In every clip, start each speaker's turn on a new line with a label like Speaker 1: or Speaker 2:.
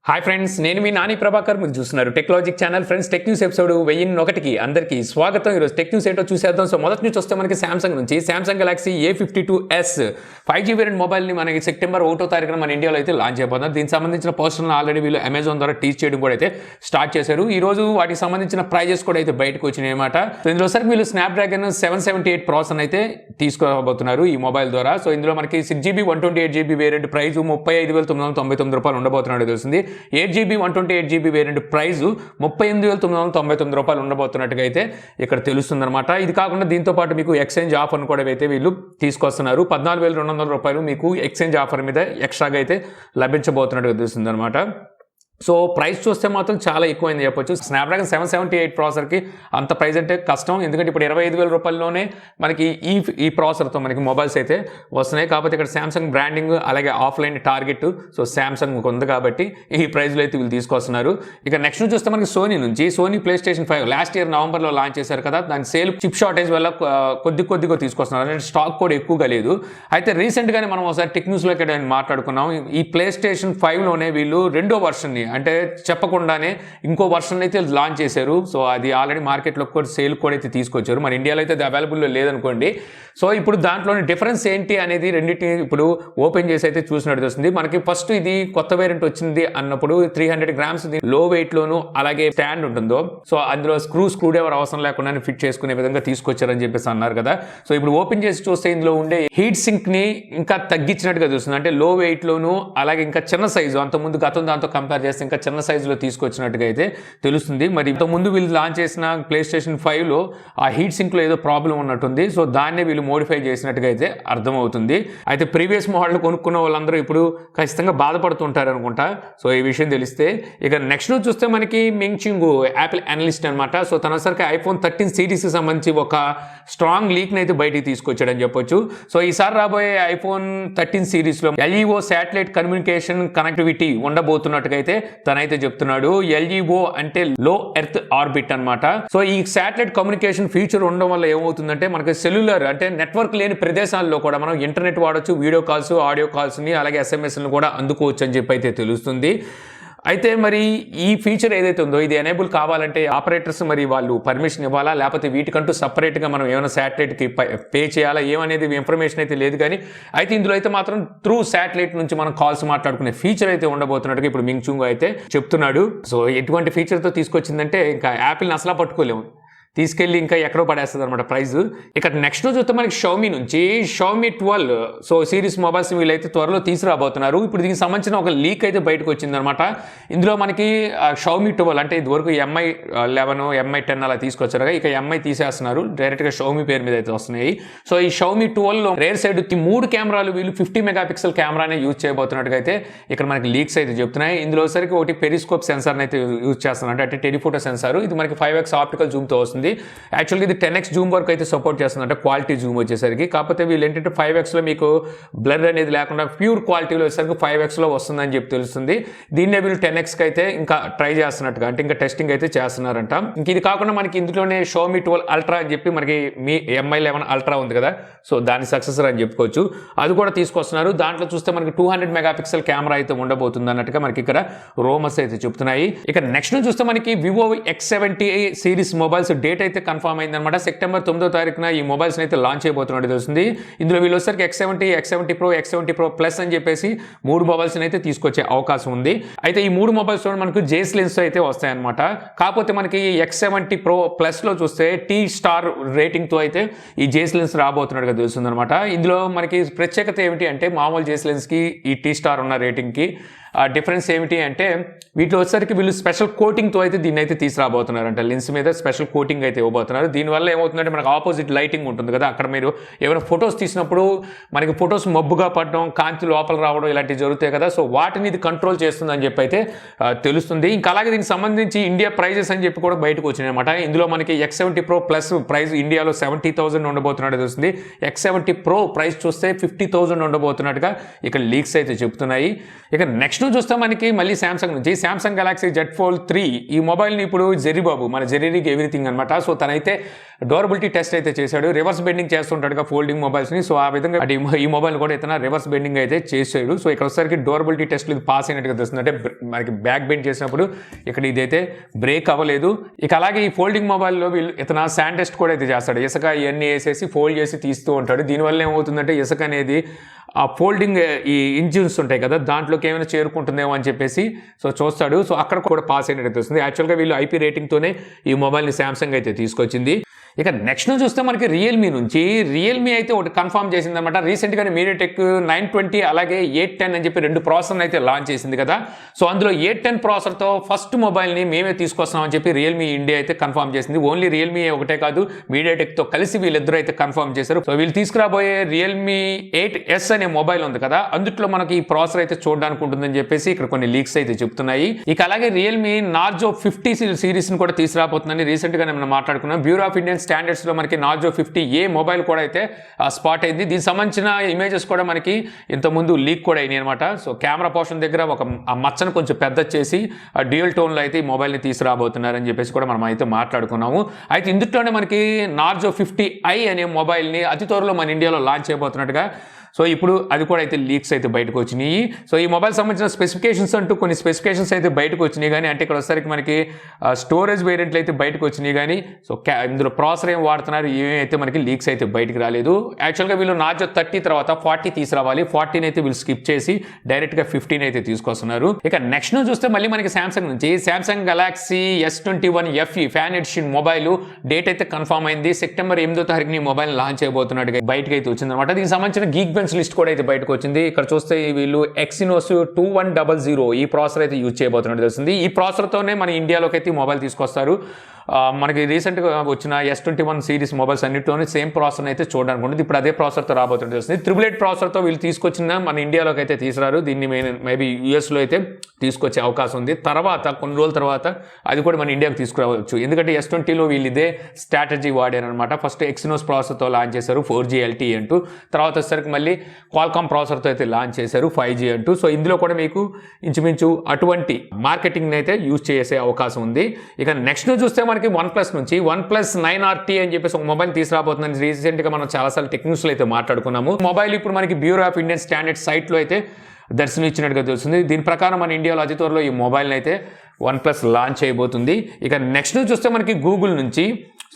Speaker 1: Hi friends, నేను మీ నాని ప్రభాకర్. మీరు చూస్తున్నారు technologic channel. Friends, tech news episode 1001కి అందరికీ స్వాగతం. ఈరోజు టెక్ న్యూస్ ఏంటో చూసేద్దాం. సో మొదటి నుంచి వస్తే మనకి సామ్సంగ్ నుంచి Samsung Galaxy A52s 5G variant మొబైల్ని మనకి సెప్టెంబర్ 1వ తారీఖున మన ఇండియాలో అయితే లాంచ్ అయిపోతున్నారు. దీనికి సంబంధించిన పోస్టర్లను ఆల్రెడీ వీళ్ళు అమెజాన్ ద్వారా టీచ్ చేయడం కూడా అయితే స్టార్ట్ చేశారు. ఈ రోజు వాటికి సంబంధించిన ప్రైజెస్ కూడా అయితే బయటకు వచ్చినాయి అన్నమాట. సో ఇందులో సరికి వీళ్ళు స్నాప్డ్రాగన్ 778 ప్రాసెసర్ అయితే తీసుకోబోతున్నారు ఈ మొబైల్ ద్వారా. సో ఇందులో మనకి 6GB 128GB వేరియంట్ ప్రైస్ 35,999 రూపాయలు ఉండబోతున్నట్టు తెలుస్తుంది. 8GB 128GB వేరియంట్ ప్రైస్ 38,999 రూపాయలు ఉండబోతున్నట్టుగా అయితే ఇక్కడ తెలుస్తుందన్నమాట. ఇది కాకుండా దీంతో పాటు మీకు ఎక్స్చేంజ్ ఆఫర్ కూడా అయితే వీళ్ళు తీసుకొస్తున్నారు. 14,200 రూపాయలు మీకు ఎక్స్చేంజ్ ఆఫర్ మీద ఎక్స్ట్రాగా అయితే లభించబోతున్నట్టుగా తెలుస్తుంది అనమాట. సో ప్రైస్ చూస్తే మాత్రం చాలా ఎక్కువైంది చెప్పొచ్చు. స్నాప్డ్రాగన్ 778 ప్రాసెసర్కి అంత ప్రైస్ అంటే కష్టం, ఎందుకంటే ఇప్పుడు 25,000 రూపాయల్లోనే మనకి ఈ ప్రాసెసర్తో మనకి మొబైల్స్ అయితే వస్తున్నాయి. కాకపోతే ఇక్కడ శాంసంగ్ బ్రాండింగ్ అలాగే ఆఫ్లైన్ టార్గెట్ సో శాంసంగ్ ఉంది కాబట్టి ఈ ప్రైస్లో అయితే వీళ్ళు తీసుకొస్తున్నారు. ఇక నెక్స్ట్ చూస్తే మనకి Sony PlayStation 5 last year నవంబర్లో లాంచ్ చేశారు కదా, దాని సేల్ చిప్ షార్టేజ్ వల్ల కొద్దిగా తీసుకొస్తున్నారు, అంటే స్టాక్ కూడా ఎక్కువగా లేదు. అయితే రీసెంట్గానే మనం ఒకసారి టెక్ న్యూస్లోకి మాట్లాడుకున్నాం. ఈ ప్లే స్టేషన్ 5లోనే వీళ్ళు రెండో వర్షన్ని అంటే చెప్పకుండానే ఇంకో వర్షన్ అయితే లాంచ్ చేశారు. సో అది ఆల్రెడీ మార్కెట్లో కూడా సేల్ కూడా అయితే తీసుకొచ్చారు. మన ఇండియాలో అయితే అది అవైలబుల్లో లేదనుకోండి. సో ఇప్పుడు దాంట్లోని డిఫరెన్స్ ఏంటి అనేది రెండింటిని ఇప్పుడు ఓపెన్ చేసి అయితే చూసినట్టు వస్తుంది. మనకి ఫస్ట్ ఇది కొత్త వేరియంట్ వచ్చింది అన్నప్పుడు 300 గ్రామ్స్ లో వెయిట్లోను అలాగే స్టాండ్ ఉంటుందో, సో అందులో స్క్రూ డ్రైవర్ అవసరం లేకుండా ఫిట్ చేసుకునే విధంగా తీసుకొచ్చారని చెప్పేసి అన్నారు కదా. సో ఇప్పుడు ఓపెన్ చేసి చూస్తే ఇందులో ఉండే హీట్ సింక్ ని ఇంకా తగ్గించినట్టుగా చూస్తుంది. అంటే లో వెయిట్లోను అలాగే ఇంకా చిన్న సైజు, అంతకుముందు గతం దాంతో కంపేర్ చేస్తే ఇంకా చిన్న సైజులో తీసుకొచ్చినట్టుగా అయితే తెలుస్తుంది. మరి ఇంతకుముందు వీళ్ళు లాంచ్ చేసిన ప్లే స్టేషన్ 5లో ఆ హీట్ సింక్లో ఏదో ప్రాబ్లం ఉన్నట్టుంది. సో దాన్నే వీళ్ళు మోడిఫై చేసినట్టుగా అయితే అర్థమవుతుంది. అయితే ప్రీవియస్ మోడల్ కొనుక్కున్న వాళ్ళందరూ ఇప్పుడు ఖచ్చితంగా బాధపడుతుంటారు అనుకుంటా, సో ఈ విషయం తెలిస్తే. ఇక నెక్స్ట్ చూస్తే మనకి మింగ్చింగ్ యాపిల్ అనలిస్ట్ అనమాట. సో తనసరికి ఐఫోన్ 13 సిరీస్కి సంబంధించి ఒక స్ట్రాంగ్ లీక్ని అయితే బయటికి తీసుకొచ్చాడని చెప్పొచ్చు. సో ఈసారి రాబోయే ఐఫోన్ 13 సిరీస్లో LEO శాటిలైట్ కమ్యూనికేషన్ కనెక్టివిటీ ఉండబోతున్నట్టుగా అయితే తనైతే చెప్తున్నాడు. LEO అంటే లో ఎర్త్ ఆర్బిట్ అనమాట. సో ఈ శాటిలైట్ కమ్యూనికేషన్ ఫీచర్ ఉండడం వల్ల ఏమవుతుందంటే మనకి సెల్యులర్ అంటే నెట్వర్క్ లేని ప్రదేశాల్లో కూడా మనం ఇంటర్నెట్ వాడచ్చు, వీడియో కాల్స్ ఆడియో కాల్స్ని అలాగే SMS-ని కూడా అందుకోవచ్చు అని చెప్పి అయితే తెలుస్తుంది. అయితే మరి ఈ ఫీచర్ ఏదైతే ఉందో ఇది ఎనేబుల్ కావాలంటే ఆపరేటర్స్ మరి వాళ్ళు పర్మిషన్ ఇవ్వాలా, లేకపోతే వీటికంటూ సపరేట్గా మనం ఏమైనా శాటిలైట్కి పే చేయాలా ఏమనేది ఇన్ఫర్మేషన్ అయితే లేదు. కానీ అయితే ఇందులో అయితే మాత్రం త్రూ శాటిలైట్ నుంచి మనం కాల్స్ మాట్లాడుకునే ఫీచర్ అయితే ఉండబోతున్నట్టుగా ఇప్పుడు మింగ్చుంగ్ అయితే చెప్తున్నాడు. సో ఎటువంటి ఫీచర్తో తీసుకొచ్చిందంటే ఇంకా యాపిల్ని అసలు పట్టుకోలేము, తీసుకెళ్ళి ఇంకా ఎక్కడో పడేస్తుంది అనమాట ప్రైజ్. ఇక నెక్స్ట్ చూస్తే మనకి షామీ 12 సో సిరీస్ మొబైల్స్ వీళ్ళైతే త్వరలో తీసుకురాబోతున్నారు. ఇప్పుడు దీనికి సంబంధించిన ఒక లీక్ అయితే బయటకు వచ్చిందనమాట. ఇందులో మనకి షామీ 12 అంటే ఇదివరకు MI 11 MI 10 అలా తీసుకొచ్చారు, ఇక MI తీసేస్తున్నారు, డైరెక్ట్గా షామీ పేరు మీద అయితే వస్తున్నాయి. సో ఈ షామీ 12లో రేర్ సైడ్ 3 కెమెరాలు వీళ్ళు 50 మెగాపిక్సెల్ కెమెరానే యూజ్ చేయబోతున్నట్టుగా అయితే ఇక్కడ మనకి లీక్స్ అయితే చెప్తున్నాయి. ఇందులో సరికి ఒకటి పెరిస్కోప్ సెన్సార్ని అయితే యూజ్ చేస్తున్నారు, అంటే టెలిఫోటో సెన్సార్. ఇది మనకి 5x ఆప్టికల్ జూమ్తో వస్తుంది. యాక్చువల్గా ఇది 10x జూమ్ వరకు అయితే సపోర్ట్ చేస్తుంది, అంటే క్వాలిటీ జూమ్ వచ్చేసరికి. కాకపోతే వీళ్ళు ఏంటంటే 5xలో మీకు బ్లర్ అనేది లేకుండా ప్యూర్ క్వాలిటీలో వచ్చేసరికి 5xలో వస్తుందని చెప్పి తెలుస్తుంది. దీన్నే వీళ్ళు 10xకి అయితే ఇంకా ట్రై చేస్తున్నట్టుగా, అంటే ఇంకా టెస్టింగ్ అయితే చేస్తున్నారంట. ఇంక ఇది కాకుండా మనకి ఇందులోనే షామీ 12 అల్ట్రా అని చెప్పి మనకి మీ MI 11 అల్ట్రా ఉంది కదా, సో దాని సక్సెసర్ అని చెప్పుకోవచ్చు, అది కూడా తీసుకొస్తున్నారు. దాంట్లో చూస్తే మనకి 200 మెగాపిక్సెల్ కెమెరా అయితే ఉండబోతుంది అన్నట్టుగా మనకి ఇక్కడ రోమర్స్ అయితే చెప్తున్నాయి. ఇక నెక్స్ట్ చూస్తే మనకి Vivo X70 series mobiles date అయితే కన్ఫర్మ్ అయిందనమాట. సెప్టెంబర్ 9వ తారీఖున ఈ మొబైల్స్ అయితే లాంచ్ అయిపోతున్నట్టు తెలుస్తుంది. ఇందులో వీళ్ళు వచ్చేసరికి X70 Pro, X70 Pro Plus అని చెప్పేసి 3 మొబైల్స్ అయితే తీసుకొచ్చే అవకాశం ఉంది. అయితే ఈ 3 మొబైల్స్ మనకు జేస్ లెన్స్ అయితే వస్తాయన్నమాట. కాకపోతే మనకి X70 Pro Plus లో చూస్తే T స్టార్ రేటింగ్తో అయితే ఈ జేస్ లెన్స్ రాబోతున్నట్టుగా తెలుస్తుంది అనమాట. ఇందులో మనకి ప్రత్యేకత ఏమిటి అంటే మామూలు జేస్ లెన్స్కి ఈ T స్టార్ ఉన్న రేటింగ్కి డిఫరెన్స్ ఏమిటి అంటే వీటిలో వచ్చేసరికి వీళ్ళు స్పెషల్ కోటింగ్తో అయితే దీన్ని అయితే తీసుకురాబోతున్నారంట. లెన్స్ మీద స్పెషల్ కోటింగ్ అయితే ఇవ్వబోతున్నారు. దీనివల్ల ఏమవుతుందంటే మనకు ఆపోజిట్ లైటింగ్ ఉంటుంది కదా, అక్కడ మీరు ఏమైనా ఫొటోస్ తీసినప్పుడు మనకి ఫొటోస్ మబ్బుగా పడడం, కాంతి లోపల రావడం ఇలాంటివి జరుగుతాయి కదా, సో వాటిని ఇది కంట్రోల్ చేస్తుందని చెప్పి అయితే తెలుస్తుంది. ఇంకా అలాగే దీనికి సంబంధించి ఇండియా ప్రైజెస్ అని చెప్పి కూడా బయటకు వచ్చినాయి అనమాట. ఇందులో మనకి X70 Pro Plus ప్రైస్ ఇండియాలో 70,000 ఉండబోతున్నట్టు తెలుస్తుంది. X70 Pro ప్రైస్ చూస్తే 50,000 ఉండబోతున్నట్టుగా ఇక్కడ లీక్స్ అయితే చెప్తున్నాయి. ఇక నెక్స్ట్ చూస్తే మనకి మళ్ళీ శాంసంగ్ నుంచి సామ్సంగ్ గెలాక్సీ Z Fold 3 ఈ మొబైల్ని ఇప్పుడు జెర్రీబాబు మన జెర్రీకి ఎవ్రీథింగ్ అనమాట. సో తనైతే డ్యూరబిలిటీ టెస్ట్ అయితే చేశాడు. రివర్స్ బెండింగ్ చేస్తుంటాడుగా ఫోల్డింగ్ మొబైల్స్ని. సో ఆ విధంగా ఈ మొబైల్ కూడా ఇతను రివర్స్ బెండింగ్ అయితే చేసాడు. సో ఇక్కడ వచ్చేసరికి డ్యూరబిలిటీ టెస్ట్ ఇది పాస్ అయినట్టుగా తెలుస్తుంది. అంటే మనకి బ్యాక్ బెండ్ చేసినప్పుడు ఇక్కడ ఇదైతే బ్రేక్ అవ్వలేదు. ఇక అలాగే ఈ ఫోల్డింగ్ మొబైల్లో ఇతను శాండ్ టెస్ట్ కూడా అయితే చేస్తాడు. ఇసుక ఇవన్నీ వేసేసి ఫోల్డ్ చేసి తీస్తూ ఉంటాడు. దీనివల్ల ఏమవుతుందంటే ఇసుక అనేది ఆ ఫోల్డింగ్ ఈ ఇంజిన్స్ ఉంటాయి కదా దాంట్లోకి ఏమైనా చేరుకుంటుందేమో అని చెప్పేసి సో చూస్తాడు. సో అక్కడ కూడా పాస్ అయినట్టు తెలుస్తుంది. యాక్చువల్గా వీళ్ళు IP రేటింగ్తోనే ఈ మొబైల్ని శాంసంగ్ అయితే తీసుకొచ్చింది. ఇక నెక్స్ట్ చూస్తే మనకి రియల్మీ నుంచి రియల్మీ అయితే ఒకటి కన్ఫర్మ్ చేసింది అనమాట. రీసెంట్గానే మీడియాటెక్ 920 అలాగే 810 అని చెప్పి 2 ప్రాసెసర్ని అయితే లాంచ్ చేసింది కదా. సో అందులో 810 ప్రాసెసర్తో ఫస్ట్ మొబైల్ని మేమే తీసుకొస్తున్నామని చెప్పి రియల్మీ ఇండియా అయితే కన్ఫర్మ్ చేసింది. ఓన్లీ రియల్మీ ఒకటే కాదు మీడియాటెక్తో కలిసి వీళ్ళిద్దరూ అయితే కన్ఫర్మ్ చేశారు. సో వీళ్ళు తీసుకురాబోయే రియల్మీ 8S అనే మొబైల్ ఉంది కదా అందుట్లో మనకి ఈ ప్రాసెసర్ అయితే చూడడానికి ఉంటుందని చెప్పేసి ఇక్కడ కొన్ని లీక్స్ అయితే చెప్తున్నాయి. ఇక అలాగే రియల్మీ నార్జో 50 సిరీస్ని కూడా తీసుకురాబోతుందని రీసెంట్గానే మనం మాట్లాడుకున్నాం. బ్యూరో ఆఫ్ ఇండియన్ స్టాండర్డ్స్ లో మనకి నార్జో 50A మొబైల్ కూడా అయితే స్పాట్ అయింది. దీనికి సంబంధించిన ఇమేజెస్ కూడా మనకి ఇంతకుముందు లీక్ కూడా అయినాయి అనమాట. సో కెమెరా పోర్షన్ దగ్గర ఒక మచ్చను కొంచెం పెద్ద చేసి డ్యూయల్ టోన్లో అయితే ఈ మొబైల్ని తీసుకురాబోతున్నారని చెప్పేసి కూడా మనం అయితే మాట్లాడుకున్నాము. అయితే ఇందులోనే మనకి నార్జో 50i అనే మొబైల్ని అతి త్వరలో మన ఇండియాలో లాంచ్ చేయబోతున్నట్టుగా సో ఇప్పుడు అది కూడా అయితే లీక్స్ అయితే బయటకు వచ్చినాయి. సో ఈ మొబైల్ సంబంధించిన స్పెసిఫికేషన్స్ అంటూ కొన్ని స్పెసిఫికేషన్స్ అయితే బయటకు వచ్చినాయి కానీ అంటే ఇక్కడ వచ్చేసరికి మనకి స్టోరేజ్ వేరియంట్లు అయితే బయటకు వచ్చినాయి కానీ సో ఇందులో ప్రాసెసర్ ఏం వాడుతున్నారు ఏమైతే మనకి లీక్స్ అయితే బయటకు రాలేదు. యాక్చువల్గా వీళ్ళు నార్జో 30 తర్వాత 40 తీసుకురావాలి. 40 అయితే వీళ్ళు స్కిప్ చేసి డైరెక్ట్గా 15 అయితే తీసుకొస్తున్నారు. ఇక నెక్స్ట్ చూస్తే మళ్ళీ మనకి సామ్సంగ్ నుంచి Samsung Galaxy S21 FE fan edition mobile date అయితే కన్ఫర్మ్ అయింది. సెప్టెంబర్ 8వ తారీఖుని ఈ మొబైల్ లాంచ్ చేయబోతున్నట్టుగా బయటకు అయితే వచ్చింది అనమాట. దీనికి సంబంధించిన గీక్ లిస్ట్ కూడా అయితే బయటకు వచ్చింది. ఇక్కడ చూస్తే వీళ్ళు ఎక్సినోస్ 2100 ఈ ప్రాసెసర్ అయితే యూజ్ చేయబోతున్నట్టు తెలుస్తుంది. ఈ ప్రాసెసర్తోనే మన ఇండియాలోకి అయితే ఈ మొబైల్ తీసుకొస్తారు. మనకి రీసెంట్గా వచ్చిన S21 సిరీస్ మొబైల్స్ అన్నింటిలోనే సేమ్ ప్రాసెసర్ అయితే చూడడానికి ఉంటుంది. ఇప్పుడు అదే ప్రాసెసర్తో రాబోతున్నట్టు తెలుస్తుంది. 888 ప్రాసెసర్తో వీళ్ళు తీసుకొచ్చిన మన ఇండియాలోకి అయితే తీసుకురారు. దీన్ని మేబీ యూఎస్లో అయితే తీసుకొచ్చే అవకాశం ఉంది. తర్వాత కొన్ని రోజుల తర్వాత అది కూడా మన ఇండియాకి తీసుకురావచ్చు. ఎందుకంటే S20లో వీళ్ళు ఇదే స్ట్రాటజీ వాడారనమాట. ఫస్ట్ ఎక్సినోస్ ప్రాసెసర్తో లాంచ్ చేశారు 4G LTE అంటూ. తర్వాత వచ్చేసరికి మళ్ళీ క్వాల్కామ్ ప్రాసెసర్తో అయితే లాంచ్ చేశారు 5G అంటూ. సో ఇందులో కూడా మీకు ఇంచుమించు అటువంటి మార్కెటింగ్ అయితే యూజ్ చేసే అవకాశం ఉంది. ఇక నెక్స్ట్ చూస్తే మనకి OnePlus నుంచి OnePlus 9RT అని చెప్పేసి ఒక మొబైల్ తీసుకురాబోతుందని రీసెంట్గా మనం చాలాసార్లు టెక్న్యూస్లో అయితే మాట్లాడుకున్నాము. మొబైల్ ఇప్పుడు మనకి బ్యూరో ఆఫ్ ఇండియన్ స్టాండర్డ్ సైట్లో అయితే దర్శనం ఇచ్చినట్టుగా తెలుస్తుంది. దీని ప్రకారం మన ఇండియాలో అతి త్వరలో ఈ మొబైల్ని అయితే OnePlus లాంచ్ చేయబోతుంది. ఇక నెక్స్ట్ చూస్తే మనకి గూగుల్ నుంచి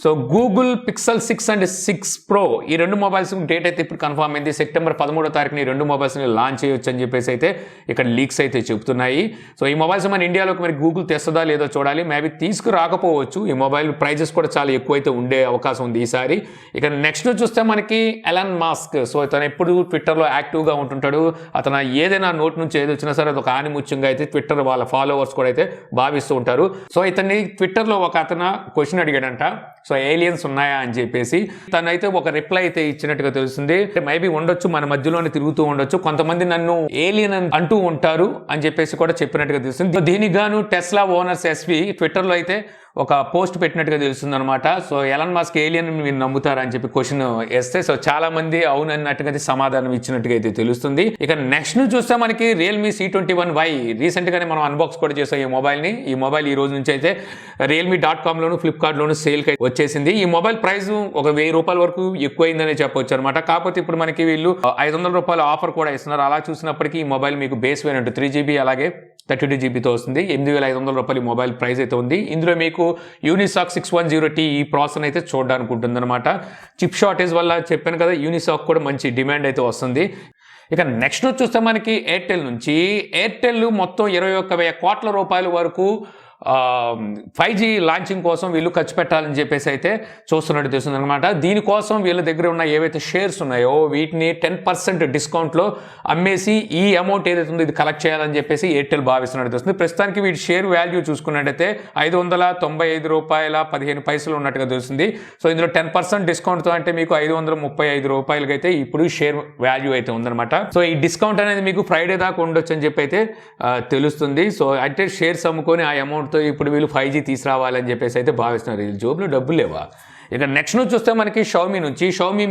Speaker 1: so Google Pixel 6 and 6 Pro ఈ 2 మొబైల్స్ డేట్ అయితే ఇప్పుడు కన్ఫర్మ్ అయింది. సెప్టెంబర్ 13వ తారీఖుని 2 మొబైల్స్ని లాంచ్ చేయొచ్చు అని చెప్పేసి అయితే ఇక్కడ లీక్స్ అయితే చెప్తున్నాయి. సో ఈ మొబైల్స్ మన ఇండియాలోకి మరి గూగుల్ తెస్తుందా లేదో చూడాలి. మేబీ తీసుకురాకపోవచ్చు. ఈ మొబైల్ ప్రైజెస్ కూడా చాలా ఎక్కువ అయితే ఉండే అవకాశం ఉంది ఈసారి. ఇక నెక్స్ట్ చూస్తే మనకి ఎలాన్ మాస్క్. సో అతను ఎప్పుడు ట్విట్టర్లో యాక్టివ్గా ఉంటుంటాడు. అతను ఏదైనా నోట్ నుంచి ఏది వచ్చినా సరే అది ఒక ఆనిముత్యంగా అయితే ట్విట్టర్ వాళ్ళ ఫాలోవర్స్ కూడా అయితే భావిస్తూ ఉంటారు. సో ఇతన్ని ట్విట్టర్లో ఒక అతను క్వశ్చన్ అడిగాడంట. సో ఏలియన్స్ ఉన్నాయా అని చెప్పేసి తనైతే ఒక రిప్లై అయితే ఇచ్చినట్టుగా తెలుస్తుంది. మేబీ ఉండొచ్చు, మన మధ్యలోనే తిరుగుతూ ఉండొచ్చు, కొంతమంది నన్ను ఏలియన్ అంటూ ఉంటారు అని చెప్పేసి కూడా చెప్పినట్టుగా తెలుస్తుంది. దీనికి గాను టెస్లా ఓనర్స్ SV ట్విట్టర్లో అయితే ఒక పోస్ట్ పెట్టినట్టుగా తెలుస్తుంది అనమాట. సో ఎలాన్ మస్క్ ఏలియన్ మీరు నమ్ముతారా అని చెప్పి క్వశ్చన్ వేస్తే సో చాలా మంది అవునన్నట్టుగా సమాధానం ఇచ్చినట్టుగా అయితే తెలుస్తుంది. ఇక నెక్స్ట్ చూస్తే మనకి Realme C21Y రీసెంట్ గానే మనం అన్బాక్స్ కూడా చేసాం ఈ మొబైల్ ని. ఈ మొబైల్ ఈ రోజు నుంచి అయితే realme.com లోను ఫ్లిప్కార్ట్ లోను సేల్ కి వచ్చేసింది. ఈ మొబైల్ ప్రైస్ ఒక 1000 రూపాయల వరకు ఎక్కువైందనే చెప్పొచ్చు అనమాట. కాకపోతే ఇప్పుడు మనకి వీళ్ళు 500 రూపాయల ఆఫర్ కూడా ఇస్తున్నారు. అలా చూసినప్పటికీ ఈ మొబైల్ మీకు బేస్ వేరియంట్ 3GB అలాగే 32GBతో వస్తుంది. 8500 రూపాయలు మొబైల్ ప్రైస్ అయితే ఉంది. ఇందులో మీకు యూనిసాక్ 610T ఈ ప్రాసెసర్ అయితే చూడడానికి ఉంటుంది అనమాట. చిప్ షార్టేజ్ వల్ల చెప్పాను కదా యూనిసాక్ కూడా మంచి డిమాండ్ అయితే వస్తుంది. ఇక నెక్స్ట్ చూస్తే మనకి ఎయిర్టెల్ నుంచి ఎయిర్టెల్ మొత్తం 21,000 కోట్ల రూపాయల వరకు 5G లాంచింగ్ కోసం వీళ్ళు ఖర్చు పెట్టాలని చెప్పేసి అయితే చూస్తున్నట్టు తెలుస్తుంది అనమాట. దీనికోసం వీళ్ళ దగ్గర ఉన్న ఏవైతే షేర్స్ ఉన్నాయో వీటిని 10% డిస్కౌంట్లో అమ్మేసి ఈ అమౌంట్ ఏదైతే ఉందో ఇది కలెక్ట్ చేయాలని చెప్పేసి ఎయిర్టెల్ భావిస్తున్నట్టు తెలుస్తుంది. ప్రస్తుతానికి వీటి షేర్ వాల్యూ చూసుకున్నట్టయితే 595 రూపాయల 15 పైసలు ఉన్నట్టుగా తెలుస్తుంది. సో ఇందులో 10% డిస్కౌంట్తో అంటే మీకు 535 రూపాయలకి అయితే ఇప్పుడు షేర్ వాల్యూ అయితే ఉందన్నమాట. సో ఈ డిస్కౌంట్ అనేది మీకు ఫ్రైడే దాకా ఉండొచ్చు అని చెప్పి అయితే తెలుస్తుంది. సో అంటే షేర్స్ అమ్ముకొని ఆ అమౌంట్ ఇప్పుడు వీళ్ళు 5G తీసుకురావాలని చెప్పేసి అయితే భావిస్తున్నారు. వీళ్ళు జోబులో డబ్బులు లేవా? ఇక నెక్స్ట్ నుంచి చూస్తే మనకి షౌమీ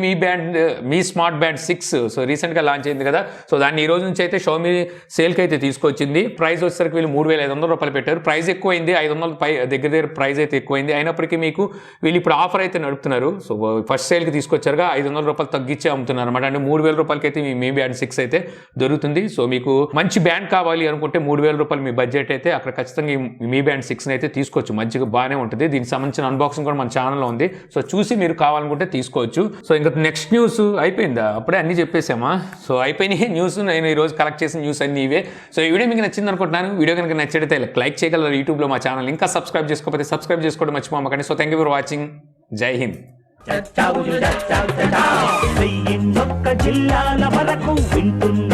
Speaker 1: మీ స్మార్ట్ బ్యాండ్ 6 సో రీసెంట్గా లాంచ్ అయింది కదా. సో దాన్ని ఈ రోజు నుంచి అయితే షౌమీ సేల్కి అయితే తీసుకొచ్చింది. ప్రైస్ వచ్చేసరికి వీళ్ళు 3,500 రూపాయలు పెట్టారు. ప్రైస్ ఎక్కువైంది, 500 పై దగ్గర ప్రైస్ అయితే ఎక్కువైంది. అయినప్పటికీ మీకు వీళ్ళు ఇప్పుడు ఆఫర్ అయితే నడుపుతున్నారు. సో ఫస్ట్ సేల్కి తీసుకొచ్చారుగా 500 రూపాయలు తగ్గించి అమ్ముతున్నారు అనమాట. అంటే 3,000 రూపాయలకి అయితే మీ బ్యాండ్ 6 అయితే దొరుకుతుంది. సో మీకు మంచి బ్యాండ్ కావాలి అనుకుంటే 3,000 రూపాయలు మీ బడ్జెట్ అయితే అక్కడ ఖచ్చితంగా మీ బ్యాండ్ 6 అయితే తీసుకోవచ్చు. మంచిగా బాగానే ఉంటుంది. దీనికి సంబంధించిన అన్బాక్సింగ్ కూడా మన ఛానల్లో ఉంది. సో చూసి మీరు కావాలనుకుంటే తీసుకోవచ్చు. సో ఇంకా నెక్స్ట్ న్యూస్ అయిపోయిందా? అప్పుడే అన్ని చెప్పేసామా? సో అయిపోయినాయి న్యూస్. నేను ఈరోజు కలెక్ట్ చేసిన న్యూస్ అన్ని ఇవే. సో ఈ వీడియో మీకు నచ్చింది అనుకుంటున్నాను. వీడియో కనుక నచ్చితే లైక్ చేయగలరు. యూట్యూబ్లో మా ఛానల్ ఇంకా సబ్స్క్రైబ్ చేసుకోకపోతే సబ్స్క్రైబ్ చేసుకోవడం మర్చిపోమకండి. So thank you for watching. జై హింద్.
Speaker 2: జిల్లాల వరకు వింటున్న